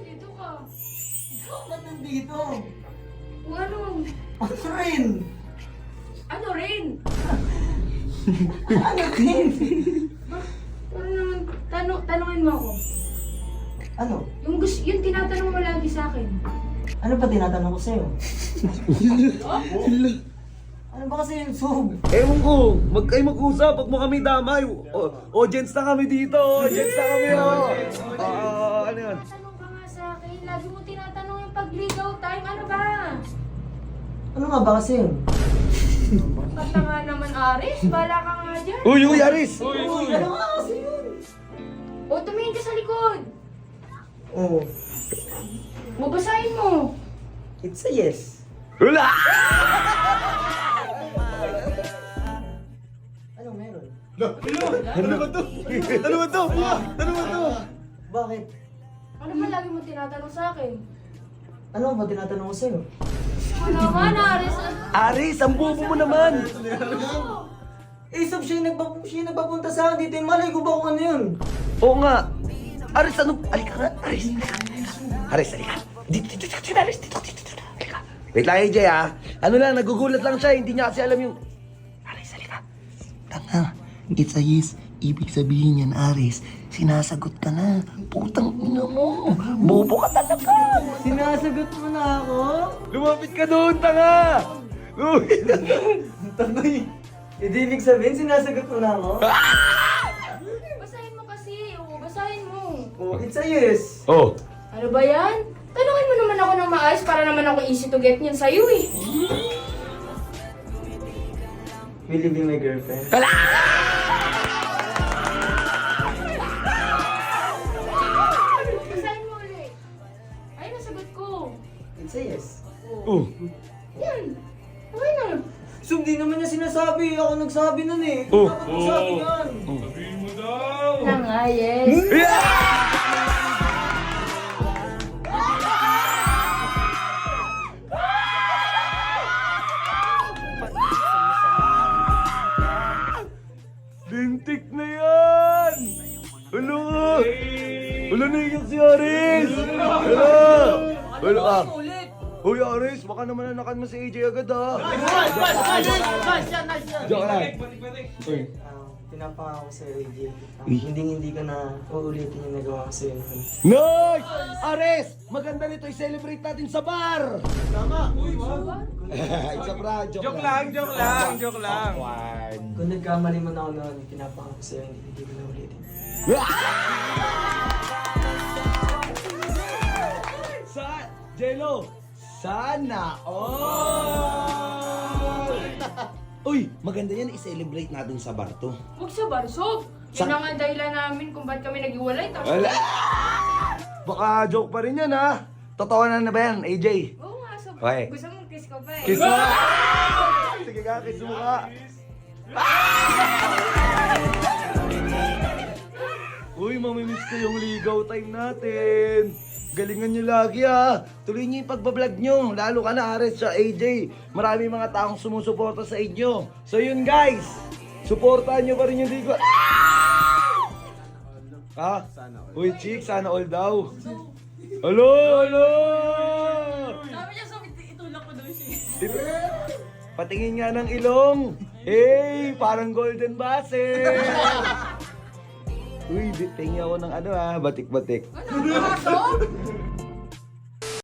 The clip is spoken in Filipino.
Dito ka. Ba't nandito? Kung ano? Ano rin? Ano rin? Ano rin? Ano naman? Tanungin mo ako. Ano? Yung tinatanong mo lagi sa akin. Ano ba tinatanong ko sa'yo? Ano ba kasi yung sub? Ewan ko, kayo mag-usap, pag mo kami damay. Audience na kami dito, audience na kami. Ano yan? Tanong ka nga sa akin. Lagi mo tinatanong yung pagligaw time. Ano ba? Ano nga ba kasi yun? Basta nga naman, Aris. Bala ka nga dyan. Uy, Aris! Uy, ano nga kasi yun? O, tumingin ka sa likod. Oo. Babasahin mo. It's a yes. Wala! Anong meron? Ano ba to? Ano ba to? Ano ba to? Bakit? Ano ba lagi mo tinatanong sa akin? Ano ba tinatanong ko sa'yo? Ano naman, Aris? Aris, ang bobo mo naman! Eh, sub, siya yung nagpapunta sa akin dito. Malay ko ba kung ano yun? Oo nga. Aris, ano? Alika nga, Aris. Aris, alika. Dito, Aris. Dito. Alika. Wait lang, AJ, ha? Ano lang, nagugulat lang siya. Hindi niya kasi alam yung... Aris, alika. Tanga. It's a yes. Ibig sabihin yan, Aris. Sinasagot ka na. Putang ina mo. Bobo ka talaga. Sinasagot mo na ako? Lumapit ka doon, tanga. Uy. Tangoy. Hindi ibig sabihin, sinasagot mo na ako? Basahin mo kasi. Oo, basahin mo. Oh, it's a yes. Oh. Ano ba yan? Tanungin mo naman ako ng maayos para naman ako easy to get niyan sa'yo eh. Will you be my girlfriend? Basahin mo ulit. Ay, nasagot ko. It's a yes. Oh. Yan. Okay na. Sub, di naman niya sinasabi. Ako nagsabi nun eh. Oh. Dapat magsabi yan. Na nga, yes. Lintik na yan! Ulo nga! Ulo na iyak si Aris! Ulo ka! Uy, Aris, baka naman nanakan mo si AJ agad, ha? Joke lang. Pinapangako sa'yo, AJ. Hindi ka na uulitin yung nagawa ko sa'yo noon. Nice! Aris, maganda nito i-celebrate natin sa bar! Tama. Uy, It's a prank, Joke lang. Awkward. Kung nagkamali mo na ako noon, pinapangako ko sa'yo, hindi ko na ulitin. Jello, sana all! Uy, maganda yan i-celebrate natin sa bar to. Huwag sa barsog. Yun Sa- ang nga dahilan namin kung ba't kami nag-iwalay. Tapos, Wala! Baka joke pa rin yan, ha? Totoo na ba yan, AJ? oo nga, so, Okay. gusto mong kiss ko pa eh. Kiss mo ka! Sige ka, kiss mo ka! Uy, mamimiss ko yung ligaw time natin. Galingan nyo lagi, ha. Tuloy nyo yung pagbablog nyo. Lalo ka na, Ares, sa AJ. Marami mga taong sumusuporta sa inyo. So yun, guys. Suportahan nyo pa rin yung ligaw. Ha? Uy, chick, sana all daw. Alo! Sabi niya, itulak ko daw siya. Patingin nga ng ilong. Hey, parang golden base. Uy, tingin ako ng ano, ha, batik-batik. Ano, aso?